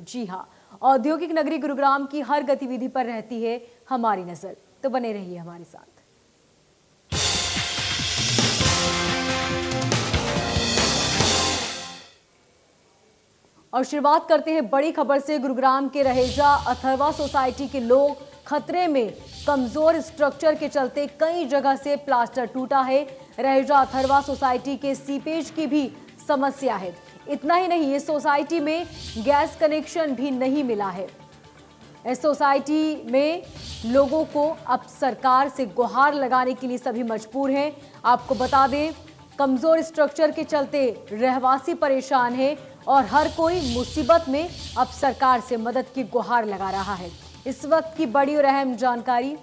जी हाँ, औद्योगिक नगरी गुरुग्राम की हर गतिविधि पर रहती है हमारी नजर, तो बने रहिए हमारे साथ। और शुरुआत करते हैं बड़ी खबर से। गुरुग्राम के रहेजा अथर्वा सोसाइटी के लोग खतरे में। कमजोर स्ट्रक्चर के चलते कई जगह से प्लास्टर टूटा है। रहेजा अथर्वा सोसाइटी के सीपेज की भी समस्या है। इतना ही नहीं, इस सोसाइटी में गैस कनेक्शन भी नहीं मिला है। इस सोसाइटी में लोगों को अब सरकार से गुहार लगाने के लिए सभी मजबूर हैं। आपको बता दें, कमजोर स्ट्रक्चर के चलते रहवासी परेशान है और हर कोई मुसीबत में अब सरकार से मदद की गुहार लगा रहा है। इस वक्त की बड़ी और अहम जानकारी।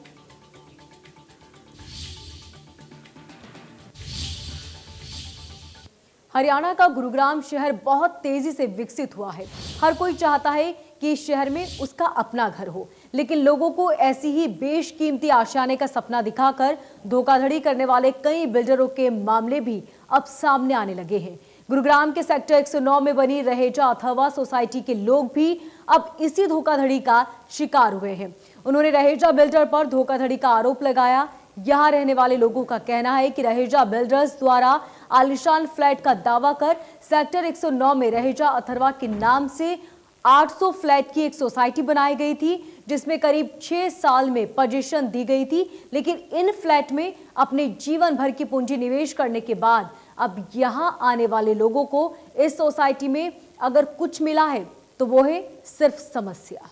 हरियाणा का गुरुग्राम शहर बहुत तेजी से विकसित हुआ है। हर कोई चाहता है कि इस शहर में उसका अपना घर हो, लेकिन लोगों को ऐसी ही बेशकीमती आशियाने का सपना दिखाकर धोखाधड़ी करने वाले कई बिल्डरों के मामले भी अब सामने आने लगे हैं। गुरुग्राम के सेक्टर 109 में बनी रहेजा अथर्वा सोसाइटी के लोग भी अब इसी धोखाधड़ी का शिकार हुए हैं। उन्होंने रहेजा बिल्डर पर धोखाधड़ी का आरोप लगाया। यहां रहने वाले लोगों का कहना है कि रहेजा बिल्डर्स द्वारा आलीशान फ्लैट का दावा कर सेक्टर 109 में रहेजा अथर्वा के नाम से 800 फ्लैट की एक सोसाइटी बनाई गई थी, जिसमें करीब 6 साल में पोजीशन दी गई थी। लेकिन इन फ्लैट में अपने जीवन भर की पूंजी निवेश करने के बाद अब यहां आने वाले लोगों को इस सोसाइटी में अगर कुछ मिला है तो वो है सिर्फ समस्या।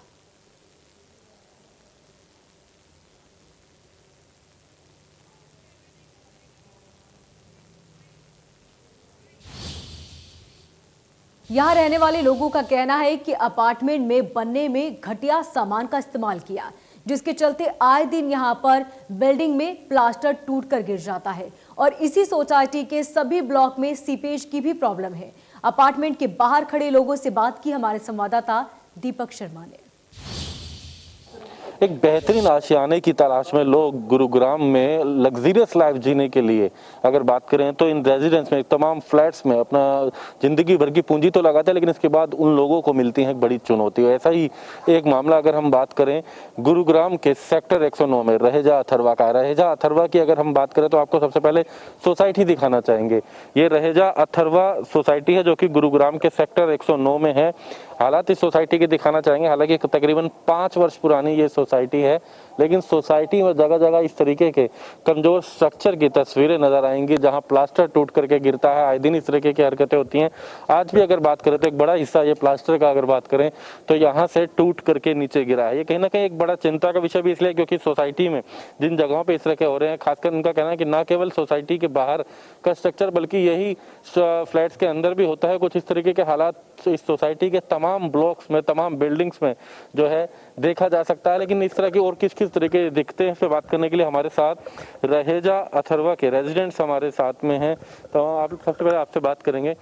यहां रहने वाले लोगों का कहना है कि अपार्टमेंट में बनने में घटिया सामान का इस्तेमाल किया, जिसके चलते आए दिन यहां पर बिल्डिंग में प्लास्टर टूटकर गिर जाता है। और इसी सोसाइटी के सभी ब्लॉक में सीपेज की भी प्रॉब्लम है। अपार्टमेंट के बाहर खड़े लोगों से बात की हमारे संवाददाता दीपक शर्मा ने। एक बेहतरीन आशियाने की तलाश में लोग गुरुग्राम में लग्जरियस लाइफ जीने के लिए अगर बात करें तो इन रेजिडेंस में, तमाम फ्लैट्स में अपना जिंदगी भर की पूंजी तो लगाते हैं, लेकिन इसके बाद उन लोगों को मिलती है एक बड़ी चुनौती। ऐसा ही एक मामला अगर हम बात करें गुरुग्राम के सेक्टर 109 में रहेजा अथर्वा का। रहेजा अथर्वा की अगर हम बात करें तो आपको सबसे पहले सोसाइटी दिखाना चाहेंगे। ये रहेजा अथर्वा सोसाइटी है जो कि गुरुग्राम के सेक्टर 109 में है। हालात इस सोसाइटी के दिखाना चाहेंगे। हालांकि तकरीबन 5 वर्ष पुरानी ये सोसाइटी है, लेकिन सोसाइटी में जगह जगह इस तरीके के कमजोर स्ट्रक्चर की तस्वीरें नजर आएंगी, जहां प्लास्टर टूट करके गिरता है। आए दिन इस तरीके की हरकतें होती हैं। आज भी अगर बात करें तो एक बड़ा हिस्सा ये प्लास्टर का अगर बात करें तो यहाँ से टूट करके नीचे गिरा है। ये कहीं ना कहीं एक बड़ा चिंता का विषय भी इसलिए क्योंकि सोसाइटी में जिन जगहों पर इस तरह के हो रहे हैं, खासकर उनका कहना है कि न केवल सोसाइटी के बाहर का स्ट्रक्चर बल्कि यही फ्लैट्स के अंदर भी होता है। कुछ इस तरीके के हालात इस सोसाइटी के तमाम ब्लॉक्स में, तमाम बिल्डिंग्स में जो है देखा जा सकता है। लेकिन इस तरह की और किस किस तरीके दिखते हैं, इस पर बात करने के लिए हमारे साथ रहेजा अथर्वा के रेजिडेंट्स हमारे साथ में हैं। तो आप सबसे पहले आपसे बात करेंगे,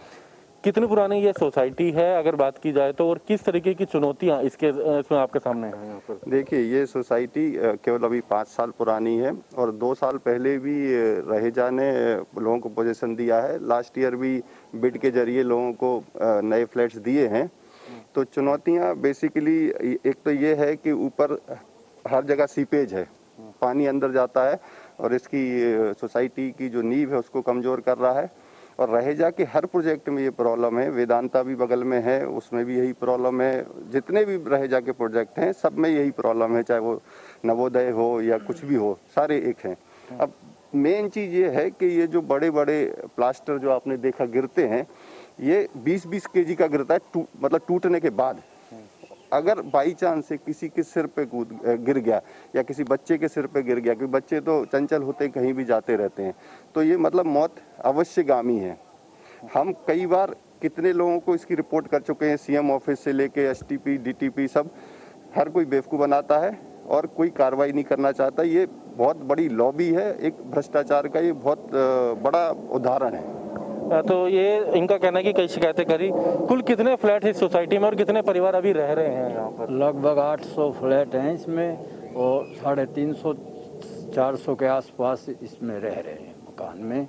कितनी पुरानी ये सोसाइटी है अगर बात की जाए तो, और किस तरीके की चुनौतियां इसमें आपके सामने हैं यहाँ पर? देखिए, ये सोसाइटी केवल अभी 5 साल पुरानी है और 2 साल पहले भी रहेजा ने लोगों को पोजीशन दिया है। लास्ट ईयर भी बिड के जरिए लोगों को नए फ्लैट्स दिए हैं। तो चुनौतियां बेसिकली एक तो ये है कि ऊपर हर जगह सीपेज है, पानी अंदर जाता है और इसकी सोसाइटी की जो नींव है उसको कमज़ोर कर रहा है। और रहेजा के हर प्रोजेक्ट में ये प्रॉब्लम है। वेदांता भी बगल में है, उसमें भी यही प्रॉब्लम है। जितने भी रहेजा के प्रोजेक्ट हैं सब में यही प्रॉब्लम है, चाहे वो नवोदय हो या कुछ भी हो, सारे एक हैं। अब मेन चीज़ ये है कि ये जो बड़े बड़े प्लास्टर जो आपने देखा गिरते हैं, ये 20-20 kg का गिरता है, मतलब टूटने के बाद। अगर बाई चांस से किसी के सिर पे गिर गया या किसी बच्चे के सिर पे गिर गया, क्योंकि बच्चे तो चंचल होते कहीं भी जाते रहते हैं, तो ये मतलब मौत अवश्यगामी है। हम कई बार कितने लोगों को इसकी रिपोर्ट कर चुके हैं, सीएम ऑफिस से लेके एसटीपी, डीटीपी, सब हर कोई बेवकूफ़ बनाता है और कोई कार्रवाई नहीं करना चाहता। ये बहुत बड़ी लॉबी है, एक भ्रष्टाचार का ये बहुत बड़ा उदाहरण है। तो ये इनका कहना है कि कई शिकायतें करी। कुल कितने फ्लैट है इस सोसाइटी में और कितने परिवार अभी रह रहे हैं यहाँ पर? लगभग 800 फ्लैट हैं इसमें और 350-400 के आसपास इसमें रह रहे हैं मकान में।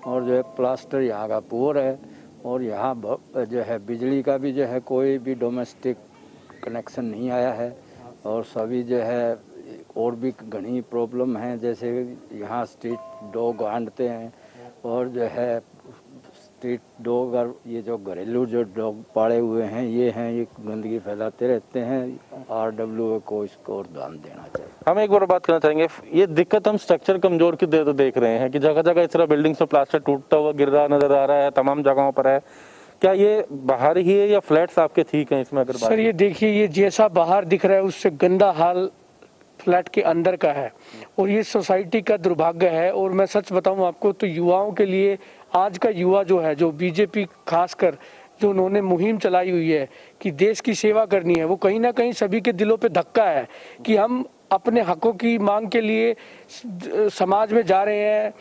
और जो है प्लास्टर यहाँ का पुअर है और यहाँ जो है बिजली का भी जो है कोई भी डोमेस्टिक कनेक्शन नहीं आया है। और सभी जो है और भी घनी प्रॉब्लम हैं, जैसे यहाँ स्ट्रीट डॉग आंटते हैं और जो है स्ट्रीट डॉग और ये जो घरेलू जो डॉग पाले हुए हैं ये गंदगी फैलाते रहते हैं। RWA को इसको और ध्यान देना चाहिए। हम एक बार बात करना चाहेंगे, ये दिक्कत हम स्ट्रक्चर कमजोर की देख रहे हैं कि जगह जगह इस तरह बिल्डिंग से प्लास्टर टूटता हुआ गिर रहा नजर आ रहा है, तमाम जगहों पर है। क्या ये बाहर ही है या फ्लैट्स आपके ठीक हैं इसमें? अगर सर ये देखिए, ये जैसा बाहर दिख रहा है उससे गंदा हाल फ्लैट के अंदर का है और ये सोसाइटी का दुर्भाग्य है। और मैं सच बताऊं आपको तो युवाओं के लिए, आज का युवा जो है, जो बीजेपी खासकर जो उन्होंने मुहिम चलाई हुई है कि देश की सेवा करनी है, वो कहीं ना कहीं सभी के दिलों पे धक्का है कि हम अपने हकों की मांग के लिए समाज में जा रहे हैं,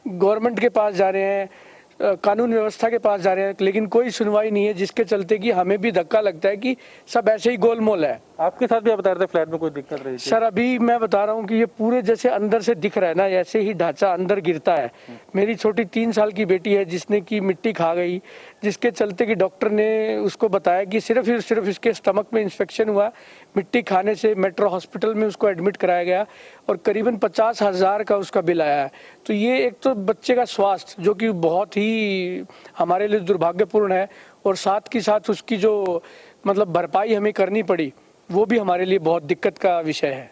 गवर्नमेंट के पास जा रहे हैं, कानून व्यवस्था के पास जा रहे हैं, लेकिन कोई सुनवाई नहीं है, जिसके चलते कि हमें भी धक्का लगता है कि सब ऐसे ही गोलमोल है। आपके साथ भी आप बता रहे थे फ्लैट में कोई दिक्कत रही थी? सर अभी मैं बता रहा हूँ कि ये पूरे जैसे अंदर से दिख रहा है ना, ऐसे ही ढांचा अंदर गिरता है। मेरी छोटी 3 साल की बेटी है जिसने की मिट्टी खा गई, जिसके चलते कि डॉक्टर ने उसको बताया कि सिर्फ इसके स्टमक में इंफेक्शन हुआ। मिट्टी खाने से मेट्रो हॉस्पिटल में उसको एडमिट कराया गया और करीबन 50,000 का उसका बिल आया है। तो ये एक तो बच्चे का स्वास्थ्य जो कि बहुत ही हमारे लिए दुर्भाग्यपूर्ण है, और साथ की साथ उसकी जो मतलब भरपाई हमें करनी पड़ी वो भी हमारे लिए बहुत दिक्कत का विषय है।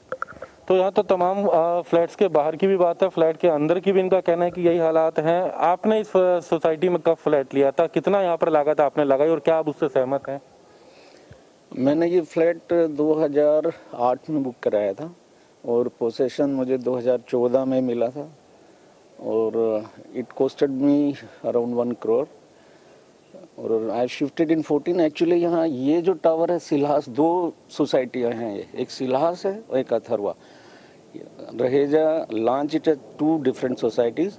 तो यहाँ तो तमाम फ्लैट्स के बाहर की भी बात है, फ्लैट के अंदर की भी इनका कहना है कि यही हालात हैं। आपने इस सोसाइटी में कब फ्लैट लिया था, कितना यहाँ पर लागत आपने लगाई और क्या आप उससे सहमत हैं? मैंने ये फ्लैट 2008 में बुक कराया था और पोसेशन मुझे 2014 में मिला था और it costed me around 1 crore और आई शिफ्टेड इन 14। एक्चुअली यहाँ ये जो टावर है सिलहास, 2 सोसाइटियाँ हैं, ये एक सिलहास है और एक Atharva. Raheja launch it 2 different societies,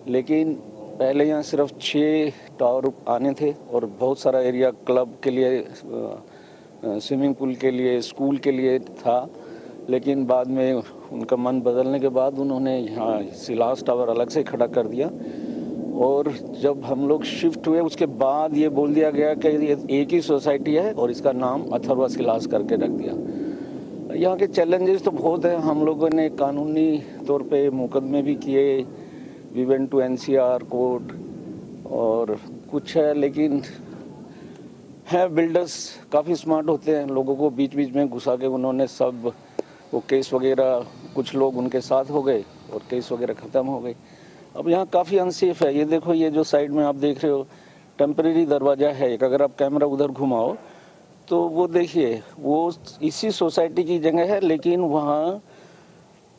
लेकिन पहले यहाँ सिर्फ 6 टावर आने थे और बहुत सारा एरिया क्लब के लिए, स्विमिंग पूल के लिए, स्कूल के लिए था। लेकिन बाद में उनका मन बदलने के बाद उन्होंने यहाँ सिलहास टावर अलग से खड़ा कर दिया और जब हम लोग शिफ्ट हुए उसके बाद ये बोल दिया गया कि ये एक ही सोसाइटी है और इसका नाम अथर्वा सिलहास करके रख दिया। यहाँ के चैलेंजेस तो बहुत हैं। हम लोगों ने कानूनी तौर पे मुकदमे भी किए, we went to NCR court और कुछ है, लेकिन है बिल्डर्स काफ़ी स्मार्ट होते हैं, लोगों को बीच बीच में घुसा के उन्होंने सब वो केस वगैरह, कुछ लोग उनके साथ हो गए और केस वगैरह ख़त्म हो गए। अब यहाँ काफ़ी अनसेफ है। ये देखो, ये जो साइड में आप देख रहे हो टेम्परेरी दरवाज़ा है एक, अगर आप कैमरा उधर घुमाओ तो वो देखिए वो इसी सोसाइटी की जगह है, लेकिन वहाँ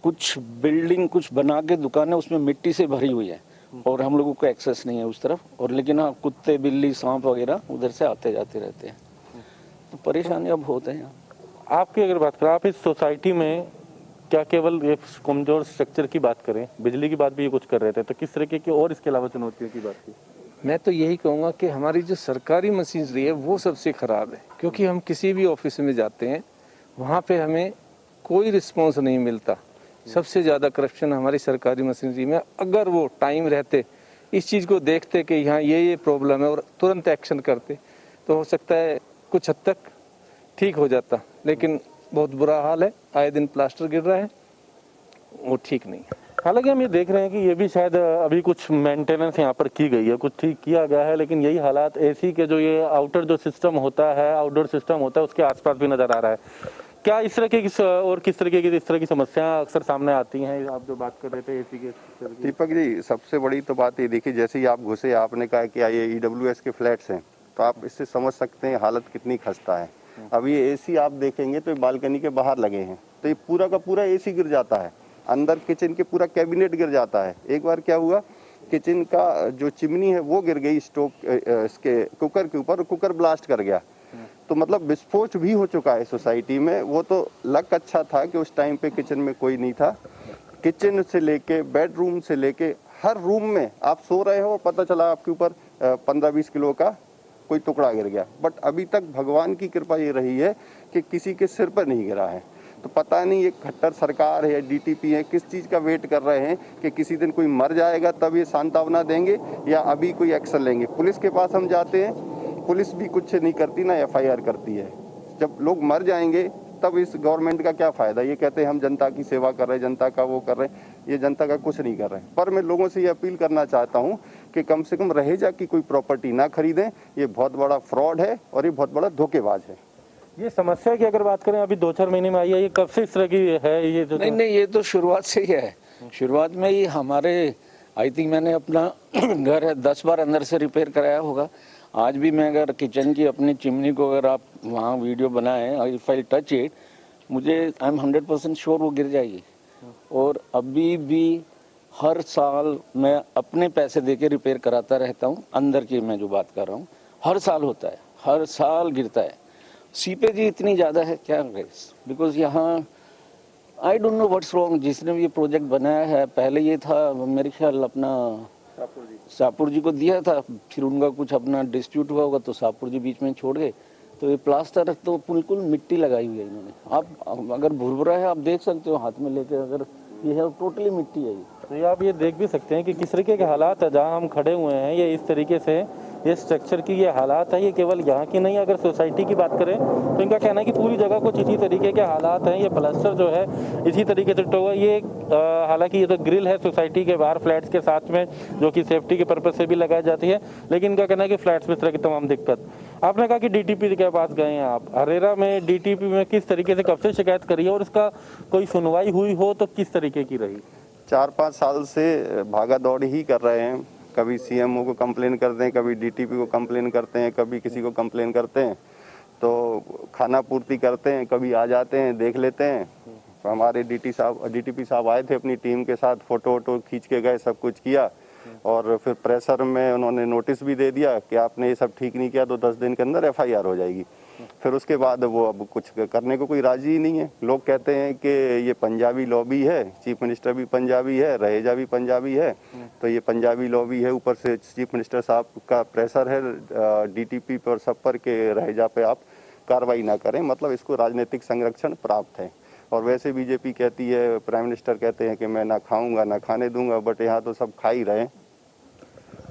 कुछ बिल्डिंग कुछ बना के दुकानें उसमें मिट्टी से भरी हुई है और हम लोगों को एक्सेस नहीं है उस तरफ। और लेकिन हाँ, कुत्ते बिल्ली सांप वगैरह उधर से आते जाते रहते हैं, तो परेशानियाँ बहुत हैं यहाँ। आपकी अगर बात करें, आप इस सोसाइटी में क्या केवल ये कमजोर स्ट्रक्चर की बात करें, बिजली की बात भी ये कुछ कर रहे थे, तो किस तरीके की और इसके अलावा चुनौतियों की बात की? मैं तो यही कहूँगा कि हमारी जो सरकारी मशीनरी है वो सबसे ख़राब है, क्योंकि हम किसी भी ऑफिस में जाते हैं वहाँ पे हमें कोई रिस्पॉन्स नहीं मिलता। सबसे ज़्यादा करप्शन हमारी सरकारी मशीनरी में। अगर वो टाइम रहते इस चीज़ को देखते कि यहाँ ये प्रॉब्लम है और तुरंत एक्शन करते तो हो सकता है कुछ हद तक ठीक हो जाता, लेकिन बहुत बुरा हाल है। आए दिन प्लास्टर गिर रहा है, वो ठीक नहीं है। हालांकि हम ये देख रहे हैं कि ये भी शायद अभी कुछ मेंटेनेंस यहाँ पर की गई है, कुछ ठीक किया गया है, लेकिन यही हालात एसी के जो ये आउटर जो सिस्टम होता है, आउटडोर सिस्टम होता है, उसके आसपास भी नजर आ रहा है। क्या इस तरह की और किस तरीके की इस तरह की समस्याएं अक्सर सामने आती हैं? आप जो बात कर रहे थे एसी के। दीपक जी, सबसे बड़ी तो बात ये देखिए, जैसे ही आप घुसे आपने कहा कि ये EWS के फ्लैट्स हैं, तो आप इससे समझ सकते हैं हालत कितनी खस्ता है। अब ये एसी आप देखेंगे तो बालकनी के बाहर लगे हैं, तो ये पूरा का पूरा एसी गिर जाता है, अंदर किचन के पूरा कैबिनेट गिर जाता है। एक बार क्या हुआ, किचन का जो चिमनी है वो गिर गई स्टोव इसके कुकर के ऊपर, कुकर ब्लास्ट कर गया। तो मतलब विस्फोट भी हो चुका है सोसाइटी में। वो तो लक अच्छा था कि उस टाइम पे किचन में कोई नहीं था। किचन से लेके बेडरूम से लेके हर रूम में आप सो रहे हो और पता चला आपके ऊपर 15-20 किलो का कोई टुकड़ा गिर गया। बट अभी तक भगवान की कृपा ये रही है कि किसी के सिर पर नहीं गिरा है। तो पता नहीं ये खट्टर सरकार है, DTP है, किस चीज़ का वेट कर रहे हैं कि किसी दिन कोई मर जाएगा तब ये सांत्वना देंगे या अभी कोई एक्शन लेंगे। पुलिस के पास हम जाते हैं, पुलिस भी कुछ नहीं करती, ना FIR करती है। जब लोग मर जाएंगे तब इस गवर्नमेंट का क्या फ़ायदा। ये कहते हैं हम जनता की सेवा कर रहे हैं, जनता का वो कर रहे हैं, ये जनता का कुछ नहीं कर रहे हैं। पर मैं लोगों से ये अपील करना चाहता हूँ कि कम से कम रहेजा की कोई प्रॉपर्टी ना खरीदें। ये बहुत बड़ा फ्रॉड है और ये बहुत बड़ा धोखेबाज है। ये समस्या की अगर बात करें अभी 2-4 महीने में आई है, ये कब से इस तरह की है? ये जो नहीं, ये तो शुरुआत से ही है। शुरुआत में ही हमारे आई थिंक मैंने अपना घर है 10 बार अंदर से रिपेयर कराया होगा। आज भी मैं अगर किचन की अपनी चिमनी को अगर आप वहाँ वीडियो बनाएं, इफ आई टच इट, मुझे आई एम 100% श्योर वो गिर जाएगी। और अभी भी हर साल मैं अपने पैसे देके रिपेयर कराता रहता हूँ। अंदर की मैं जो बात कर रहा हूँ, हर साल होता है, हर साल गिरता है। सीपेज ही इतनी ज़्यादा है क्या गाइस, बिकॉज यहाँ I don't know what's wrong. जिसने भी ये प्रोजेक्ट बनाया है, पहले ये था मेरे ख्याल अपना शाहपुर जी को दिया था, फिर उनका कुछ अपना डिस्प्यूट हुआ होगा तो शाहपुर जी बीच में छोड़ गए। तो ये प्लास्टर तो बिल्कुल मिट्टी लगाई हुई है इन्होंने। आप अगर भुरभुरा है आप देख सकते हो हाथ में लेके, अगर ये है टोटली मिट्टी है ये। तो आप ये देख भी सकते हैं कि किस तरीके के हालात है जहाँ हम खड़े हुए हैं। ये इस तरीके से ये स्ट्रक्चर की ये हालात है। ये केवल यहाँ की नहीं, अगर सोसाइटी की बात करें तो इनका कहना है कि पूरी जगह कुछ इसी तरीके के हालात हैं। ये प्लास्टर जो है इसी तरीके से टूटा। ये हालांकि ये तो ग्रिल है सोसाइटी के बाहर फ्लैट्स के साथ में, जो कि सेफ्टी के पर्पज से भी लगाई जाती है, लेकिन इनका कहना है कि फ्लैट्स में इस तरह की तमाम दिक्कत। आपने कहा कि डीटीपी के पास गए हैं आप, हरेरा में डीटीपी में किस तरीके से कब से शिकायत करी है और इसका कोई सुनवाई हुई हो तो किस तरीके की रही? 4-5 साल से भागा दौड़ ही कर रहे हैं। कभी सीएमओ को कंप्लेन करते हैं, कभी डीटीपी को कंप्लेन करते हैं, कभी किसी को कंप्लेन करते हैं, तो खाना पूर्ति करते हैं, कभी आ जाते हैं, देख लेते हैं। हमारे डीटीपी साहब आए थे अपनी टीम के साथ, फोटो वोटो खींच के गए, सब कुछ किया और फिर प्रेशर में उन्होंने नोटिस भी दे दिया कि आपने ये सब ठीक नहीं किया तो 10 दिन के अंदर FIR हो जाएगी। फिर उसके बाद वो अब कुछ करने को कोई राजी ही नहीं है। लोग कहते हैं कि ये पंजाबी लॉबी है, चीफ मिनिस्टर भी पंजाबी है, रहेजा भी पंजाबी है, तो ये पंजाबी लॉबी है, ऊपर से चीफ मिनिस्टर साहब का प्रेशर है डीटीपी पर सब पर के रहेजा पे आप कार्रवाई ना करें, मतलब इसको राजनीतिक संरक्षण प्राप्त है। और वैसे बीजेपी कहती है, प्राइम मिनिस्टर कहते हैं कि मैं ना खाऊंगा ना खाने दूंगा, बट यहाँ तो सब खा ही रहे हैं।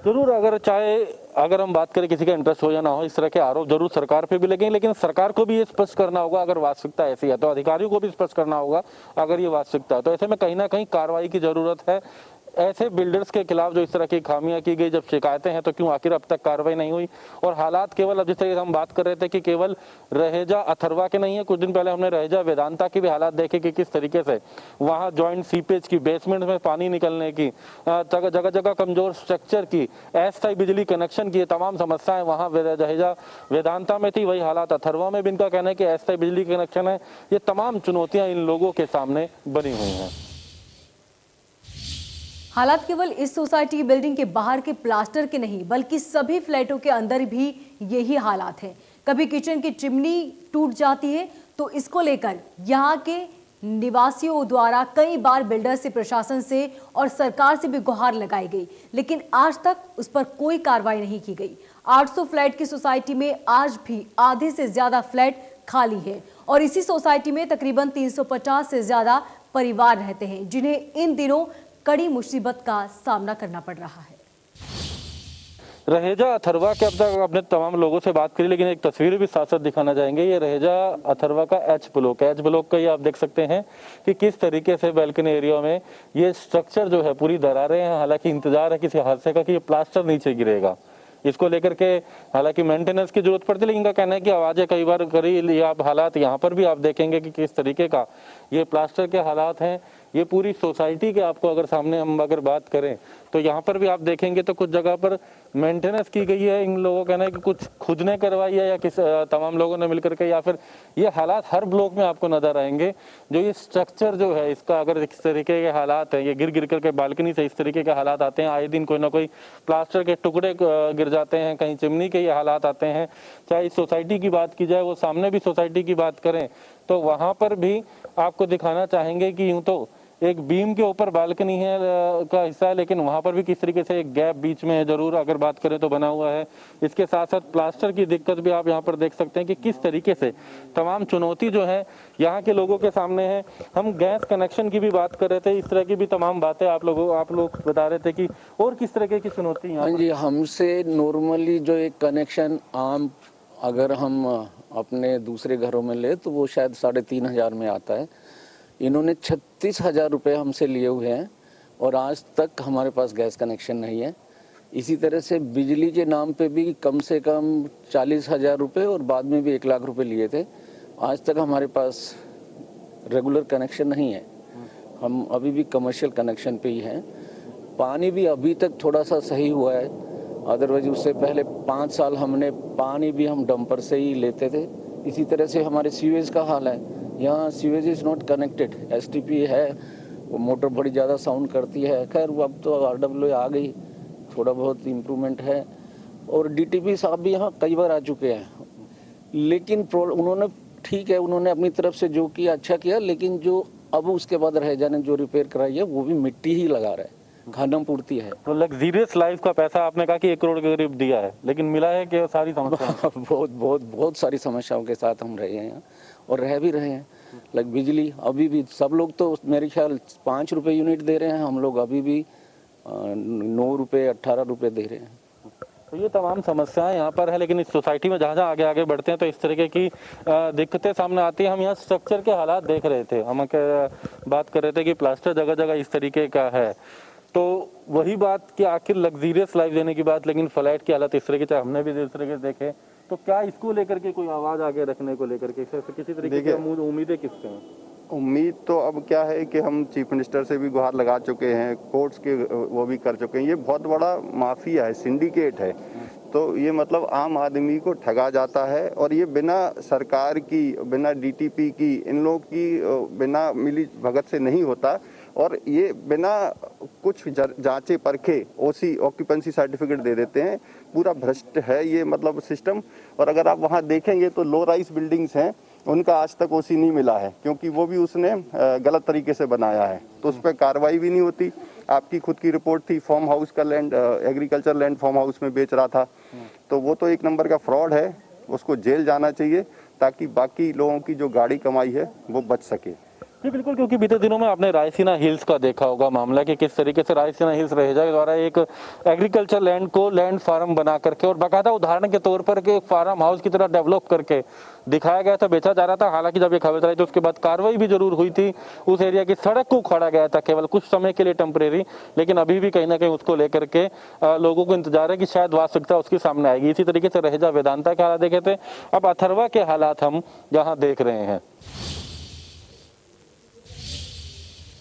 जरूर अगर हम बात करें किसी का इंटरेस्ट हो या ना हो, इस तरह के आरोप जरूर सरकार पे भी लगेंगे, लेकिन सरकार को भी ये स्पष्ट करना होगा अगर वास्तविकता ऐसी है, तो अधिकारियों को भी स्पष्ट करना होगा अगर ये वास्तविकता है। तो ऐसे में कहीं ना कहीं कार्रवाई की जरूरत है ऐसे बिल्डर्स के खिलाफ जो इस तरह की खामियां की गई। जब शिकायतें हैं तो क्यों आखिर अब तक कार्रवाई नहीं हुई? और हालात केवल अब जिस तरीके से हम बात कर रहे थे कि केवल रहेजा अथर्वा के नहीं है, कुछ दिन पहले हमने रहेजा वेदांता की भी हालात देखे कि किस तरीके से वहां जॉइंट सीपेज की, बेसमेंट में पानी निकलने की, जगह जगह कमजोर स्ट्रक्चर की, अस्थायी बिजली कनेक्शन की तमाम समस्याएं वहां रहेजा वेदांता में थी। वही हालात अथर्वा में भी इनका कहना है कि अस्थायी बिजली कनेक्शन है। ये तमाम चुनौतियां इन लोगों के सामने बनी हुई हैं। हालात केवल इस सोसाइटी की बिल्डिंग के बाहर के प्लास्टर के नहीं, बल्कि सभी फ्लैटों के अंदर भी यही हालात हैं। कभी किचन की चिमनी टूट जाती है तो इसको लेकर यहाँ के निवासियों द्वारा कई बार बिल्डर से, प्रशासन से और सरकार से भी गुहार लगाई गई, लेकिन आज तक उस पर कोई कार्रवाई नहीं की गई। 800 फ्लैट की सोसाइटी में आज भी आधे से ज्यादा फ्लैट खाली है और इसी सोसाइटी में तकरीबन 350 से ज्यादा परिवार रहते हैं, जिन्हें इन दिनों कड़ी मुसीबत का सामना करना पड़ रहा है। रहेजा अथर्वा के अब तक अपने तमाम लोगों से बात करी, लेकिन एक तस्वीर भी साथ साथ दिखाना चाहेंगे। ये रहेजा अथर्वा का एच ब्लॉक का ये आप देख सकते हैं कि किस तरीके से बैल्कनी एरिया में ये स्ट्रक्चर जो है पूरी दरारें हैं। हालांकि इंतजार है किसी हादसे का कि ये प्लास्टर नीचे गिरेगा। इसको लेकर के हालांकि मेंटेनेंस की जरूरत पड़ती है, लेकिन इनका कहना है कि आवाजें कई बार करी। आप हालात यहाँ पर भी आप देखेंगे कि किस तरीके का ये प्लास्टर के हालात हैं। ये पूरी सोसाइटी के आपको अगर सामने हम अगर बात करें तो यहाँ पर भी आप देखेंगे तो कुछ जगह पर मेंटेनेंस की गई है। इन लोगों का कहना है कि कुछ खुद ने करवाई है या किस तमाम लोगों ने मिलकर के, या फिर ये हालात हर ब्लॉक में आपको नजर आएंगे। जो ये स्ट्रक्चर जो है इसका अगर इस तरीके के हालात है, ये गिर करके बालकनी से इस तरीके के हालात आते हैं। आए दिन कोई ना कोई प्लास्टर के टुकड़े गिर जाते हैं, कहीं चिमनी के ये हालात आते हैं। चाहे इस सोसाइटी की बात की जाए, वो सामने भी सोसाइटी की बात करें तो वहां पर भी आपको दिखाना चाहेंगे कि यूं तो एक बीम के ऊपर बालकनी है का हिस्सा है, लेकिन वहां पर भी किस तरीके से एक गैप बीच में है जरूर अगर बात करें तो बना हुआ है। इसके साथ साथ प्लास्टर की दिक्कत भी आप यहाँ पर देख सकते हैं कि किस तरीके से तमाम चुनौती जो है यहाँ के लोगों के सामने है। हम गैस कनेक्शन की भी बात कर रहे थे, इस तरह की भी तमाम बातें आप लोग बता रहे थे कि और किस तरह की चुनौती। हाँ जी, हमसे नॉर्मली जो एक कनेक्शन आम अगर हम अपने दूसरे घरों में ले तो वो शायद 3,500 में आता है। इन्होंने 36,000 रुपये हमसे लिए हुए हैं और आज तक हमारे पास गैस कनेक्शन नहीं है। इसी तरह से बिजली के नाम पे भी कम से कम 40,000 रुपये और बाद में भी 1 लाख रुपए लिए थे। आज तक हमारे पास रेगुलर कनेक्शन नहीं है, हम अभी भी कमर्शियल कनेक्शन पे ही हैं। पानी भी अभी तक थोड़ा सा सही हुआ है, अदरवाइज उससे पहले 5 साल हमने पानी भी हम डंपर से ही लेते थे। इसी तरह से हमारे सीवेज का हाल है, यहाँ sewage is not connected. STP है, वो मोटर बड़ी ज़्यादा साउंड करती है। खैर वो अब तो RWA आ गई, थोड़ा बहुत इम्प्रूवमेंट है। और DTP साहब भी यहाँ कई बार आ चुके हैं, लेकिन उन्होंने ठीक है, उन्होंने अपनी तरफ से जो किया अच्छा किया, लेकिन जो अब उसके बाद रह जाने जो रिपेयर कराई है वो भी मिट्टी ही लगा रहा है, खानम पूर्ति है। तो लग्जरियस लाइफ का पैसा आपने कहा कि 1 करोड़ के करीब दिया है, लेकिन मिला है कि सारी समस्या बहुत सारी समस्याओं के साथ हम रहे हैं और रह भी रहे हैं। लाइक बिजली अभी भी सब लोग तो मेरे ख्याल 5 रुपये यूनिट दे रहे हैं, हम लोग अभी भी 9 रुपये 18 रुपये दे रहे हैं। तो ये तमाम समस्याएं यहाँ पर है, लेकिन इस सोसाइटी में जहाँ जहाँ आगे आगे बढ़ते हैं तो इस तरीके की दिक्कतें सामने आती है। हम यहाँ स्ट्रक्चर के हालात देख रहे थे, हम बात कर रहे थे कि प्लास्टर जगह जगह इस तरीके का है, तो वही बात कि आखिर लग्जरियस लाइफ देने की बात, लेकिन फ्लैट की हालत इस तरीके से हमने भी इस तरीके से देखे। तो क्या इसको लेकर के कोई आवाज आगे रखने को लेकर के किसी तरीके की उम्मीदें किससे हैं? उम्मीद तो अब क्या है कि हम चीफ मिनिस्टर से भी गुहार लगा चुके हैं, कोर्ट्स के वो भी कर चुके हैं। ये बहुत बड़ा माफिया है, सिंडिकेट है, तो ये मतलब आम आदमी को ठगा जाता है और ये बिना सरकार की, बिना DTP की, इन लोगों की बिना मिली भगत से नहीं होता। और ये बिना कुछ जांचे परखे OC ऑक्यूपेंसी सर्टिफिकेट दे देते हैं। पूरा भ्रष्ट है ये मतलब सिस्टम। और अगर आप वहाँ देखेंगे तो लो राइज बिल्डिंग्स हैं, उनका आज तक OC नहीं मिला है, क्योंकि वो भी उसने गलत तरीके से बनाया है, तो उस पर कार्रवाई भी नहीं होती। आपकी खुद की रिपोर्ट थी, फार्म हाउस का land, agriculture land farm house में बेच रहा था, तो वो तो एक नंबर का फ्रॉड है, उसको जेल जाना चाहिए ताकि बाकी लोगों की जो गाड़ी कमाई है वो बच सके। जी बिल्कुल, क्योंकि बीते दिनों में आपने रायसीना हिल्स का देखा होगा मामला कि किस तरीके से रायसीना हिल्स रहेजा के द्वारा एक एग्रीकल्चर लैंड को लैंड फार्म बना करके और बाकायदा उदाहरण के तौर पर के फार्म हाउस की तरह डेवलप करके दिखाया गया था, बेचा जा रहा था। हालांकि जब ये खबर आई तो उसके बाद कार्रवाई भी जरूर हुई थी, उस एरिया की सड़क को खोड़ा गया था केवल कुछ समय के लिए टेम्परेरी, लेकिन अभी भी कहीं ना कहीं उसको लेकर के लोगों को इंतजार है कि शायद वास्तविकता उसके सामने आएगी। इसी तरीके से रहेजा वेदांता के हालात देखे थे, अब अथर्वा के हालात हम यहाँ देख रहे हैं।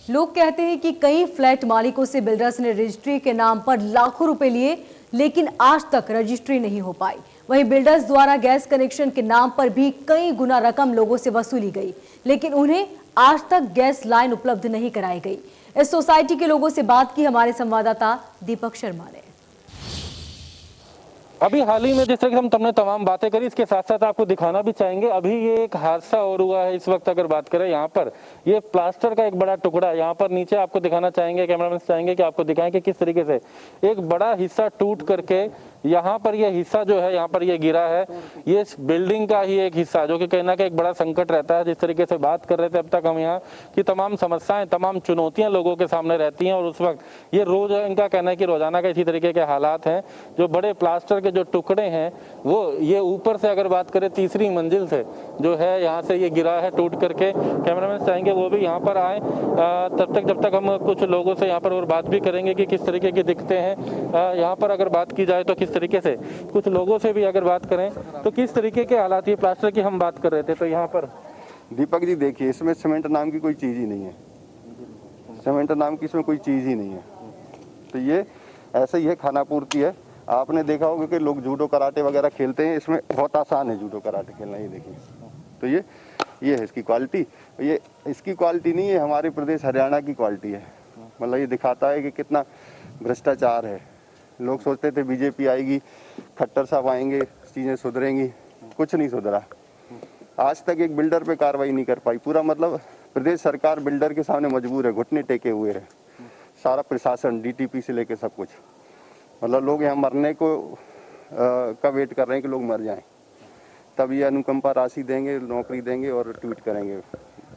लोग कहते हैं कि कई फ्लैट मालिकों से बिल्डर्स ने रजिस्ट्री के नाम पर लाखों रुपए लिए, लेकिन आज तक रजिस्ट्री नहीं हो पाई। वहीं बिल्डर्स द्वारा गैस कनेक्शन के नाम पर भी कई गुना रकम लोगों से वसूली गई, लेकिन उन्हें आज तक गैस लाइन उपलब्ध नहीं कराई गई। इस सोसाइटी के लोगों से बात की हमारे संवाददाता दीपक शर्मा ने। अभी हाल ही में जिस तरह से हमने तमाम बातें करी, इसके साथ साथ आपको दिखाना भी चाहेंगे। अभी ये एक हादसा और हुआ है इस वक्त, अगर बात करें यहाँ पर ये प्लास्टर का एक बड़ा टुकड़ा यहाँ पर नीचे आपको दिखाना चाहेंगे, कैमरामैन चाहेंगे कि आपको दिखाएं कि किस तरीके से एक बड़ा हिस्सा टूट करके यहाँ पर ये हिस्सा जो है यहाँ पर ये गिरा है। ये बिल्डिंग का ही एक हिस्सा जो कि कहीं ना कहीं एक बड़ा संकट रहता है। जिस तरीके से बात कर रहे थे अब तक हम यहाँ की तमाम समस्याएं, तमाम चुनौतियां लोगों के सामने रहती हैं और उस वक्त ये रोज इनका कहना है कि रोजाना का इसी तरीके के हालात हैं। जो बड़े प्लास्टर के जो टुकड़े हैं वो ये ऊपर से अगर बात करें तीसरी मंजिल से जो है यहाँ से ये गिरा है टूट करके। कैमरामैन चाहेंगे वो भी यहाँ पर आए, तब तक जब तक हम कुछ लोगों से यहाँ पर और बात भी करेंगे कि किस तरीके की दिक्कतें हैं यहाँ पर। अगर बात की जाए तो किस तरीके से कुछ लोगों से भी अगर बात करें तो किस तरीके के हालात, ये प्लास्टर की हम बात कर रहे थे तो यहाँ पर दीपक जी देखिए, इसमें सीमेंट नाम की कोई चीज ही नहीं है, सीमेंट नाम की इसमें कोई चीज ही नहीं है। तो ये ऐसा ही है, खाना पूर्ति है। आपने देखा होगा कि लोग जूडो कराटे वगैरह खेलते हैं, इसमें बहुत आसान है जूडो कराटे खेलना। ये देखिए, तो ये है इसकी क्वालिटी। ये इसकी क्वालिटी नहीं है, हमारे प्रदेश हरियाणा की क्वालिटी है। मतलब ये दिखाता है कि कितना भ्रष्टाचार है। लोग सोचते थे बीजेपी आएगी, खट्टर साहब आएंगे, चीज़ें सुधरेंगी, कुछ नहीं सुधरा। आज तक एक बिल्डर पे कार्रवाई नहीं कर पाई। पूरा मतलब प्रदेश सरकार बिल्डर के सामने मजबूर है, घुटने टेके हुए है। सारा प्रशासन DTP से लेके सब कुछ, मतलब लोग यहाँ मरने को का वेट कर रहे हैं कि लोग मर जाएं, तब ये अनुकंपा राशि देंगे, नौकरी देंगे और ट्वीट करेंगे।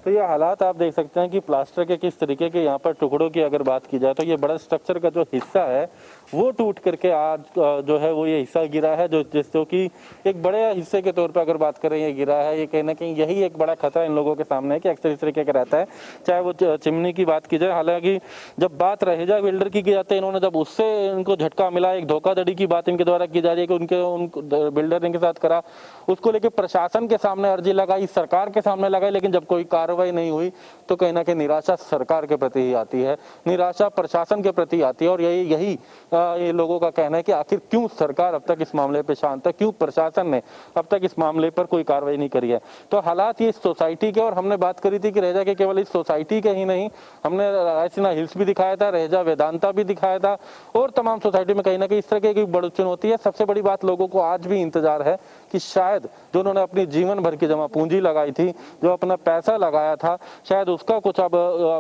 तो ये हालात आप देख सकते हैं कि प्लास्टर के किस तरीके के यहाँ पर टुकड़ों की अगर बात की जाए तो ये बड़ा स्ट्रक्चर का जो हिस्सा है वो टूट करके आज जो है वो ये हिस्सा गिरा है, जो कि एक बड़े हिस्से के तौर पर अगर बात करें ये गिरा है। ये कहीं ना कहीं यही एक बड़ा खतरा इन लोगों के सामने है कि अक्सर इस तरीके का रहता है, चाहे वो चिमनी की बात की जाए। हालांकि जब बात रहेजा बिल्डर की जाती है, इन्होंने जब उससे इनको झटका मिला, एक धोखाधड़ी की बात इनके द्वारा की जा रही है कि उनके बिल्डर ने इनके साथ करा, उसको लेकर प्रशासन के सामने अर्जी लगाई, सरकार के सामने लगाई, लेकिन जब कोई कार्रवाई नहीं हुई तो कहीं ना कहीं निराशा सरकार के प्रति ही आती है, निराशा प्रशासन के प्रति आती है। और यही ये लोगों का कहना है कि आखिर क्यों सरकार अब तक इस मामले पे शांत है, क्यों प्रशासन ने अब तक इस मामले पर कोई कार्रवाई नहीं करी है। तो हालात ये इस सोसाइटी के, और हमने बात करी थी कि रहेजा के केवल इस सोसाइटी के ही नहीं, हमने रायसीना हिल्स भी दिखाया था, रहेजा वेदांता भी दिखाया था, और तमाम सोसाइटी में कहीं ना कहीं इस तरह की बड़ी चुनौती है। सबसे बड़ी बात लोगों को आज भी इंतजार है कि शायद जो उन्होंने अपनी जीवन भर की जमा पूंजी लगाई थी, जो अपना पैसा लगाया था, शायद उसका कुछ अब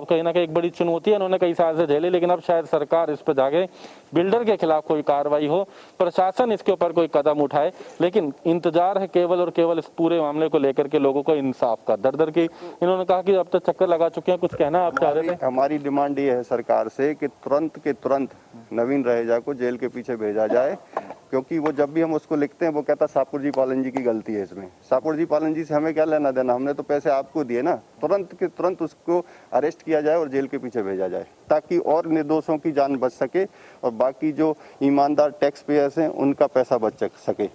कहीं ना कहीं एक बड़ी चुनौती है, उन्होंने कई साल से झेली, लेकिन अब शायद सरकार इस पर जागे, बिल्डर के खिलाफ कोई कार्रवाई हो, प्रशासन इसके ऊपर कोई कदम उठाए। लेकिन इंतजार है केवल और केवल इस पूरे मामले को लेकर के लोगों को इंसाफ का। दर की इन्होंने कहा कि अब तक चक्कर लगा चुके हैं, कुछ कहना आप चाह रहे थे? हमारी डिमांड ये है सरकार से कि तुरंत के तुरंत नवीन रहेजा को जेल के पीछे भेजा जाए, क्योंकि वो जब भी हम उसको लिखते हैं वो कहता शाहपुर जी पालन जी की गलती है इसमें। शाहपुर जी पालन जी से हमें क्या लेना देना, हमने तो पैसे आपको दिए ना। तुरंत के तुरंत उसको अरेस्ट किया जाए और जेल के पीछे भेजा जाए, ताकि और निर्दोषों की जान बच सके और बाकी जो ईमानदार टैक्स पेयर्स हैं उनका पैसा बच सके।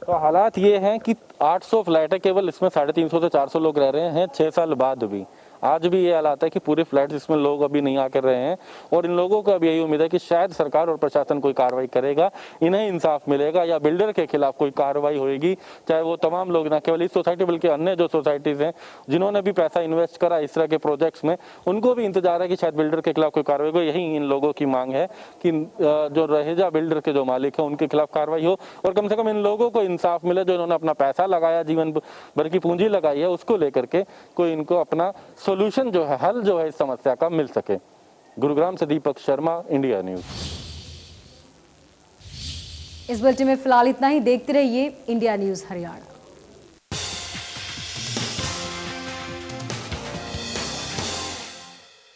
तो हालात ये हैं कि 800 फ्लैट है केवल, इसमें 350 से 400 लोग रह रहे हैं 6 साल बाद भी। आज भी ये हालात है कि पूरे फ्लैट इसमें लोग अभी नहीं आकर रहे हैं, और इन लोगों को अभी यही उम्मीद है कि शायद सरकार और प्रशासन कोई कार्रवाई करेगा, इन्हें इंसाफ मिलेगा या बिल्डर के खिलाफ कोई कार्रवाई होगी। चाहे वो तमाम लोग, ना केवल इस सोसाइटी बल्कि अन्य जो सोसाइटीज हैं जिन्होंने भी पैसा इन्वेस्ट करा इस तरह के प्रोजेक्ट्स में, उनको भी इंतजार है कि शायद बिल्डर के खिलाफ कोई कार्रवाई हो। यही इन लोगों की मांग है कि जो रहेजा बिल्डर के जो मालिक है उनके खिलाफ कार्रवाई हो, और कम से कम इन लोगों को इंसाफ मिले जो इन्होंने अपना पैसा लगाया, जीवन भर की पूंजी लगाई है, उसको लेकर के कोई इनको अपना सोल्यूशन जो है, हल जो है इस समस्या का मिल सके। गुरुग्राम से दीपक शर्मा, इंडिया न्यूज। इस बुलेटिन में फिलहाल इतना ही। देखते रहिए इंडिया न्यूज हरियाणा।